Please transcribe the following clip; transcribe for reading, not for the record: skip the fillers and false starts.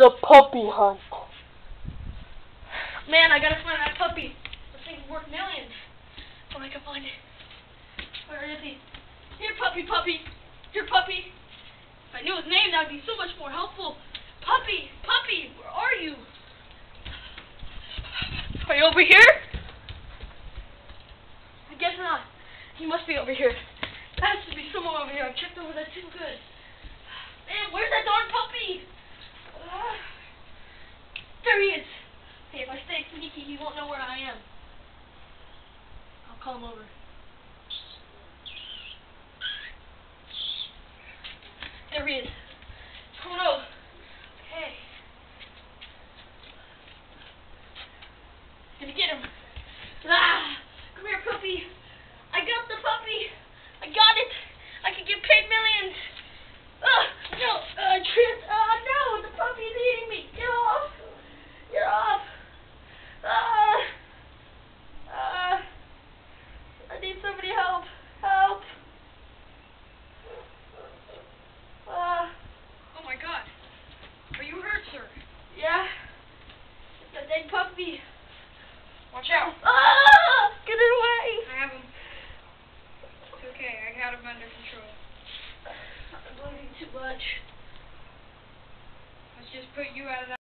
The puppy hunt. Man, I gotta find that puppy. This thing's worth millions. If I can find it. Where is he? Here, puppy, puppy. Here, puppy. If I knew his name, that would be so much more helpful. Puppy, puppy, where are you? Are you over here? I guess not. He must be over here. There has to be someone over here. I've checked over there too good. Man, where's that darn puppy? There he is. Hey, if I stay sneaky, he won't know where I am. I'll call him over. There he is. Oh no. Hey. Gonna get him. Ah! Come here, puppy. I got the puppy. I got it. I could get paid millions. No. Tripped. No. The puppy's eating me. Get off. Get off. I need somebody help. Help. Oh my God. Are you hurt, sir? Yeah. It's a dead puppy. Watch out. Get it away. I have him. It's okay. I got him under control. I'm bleeding too much. Let's just put you out of that.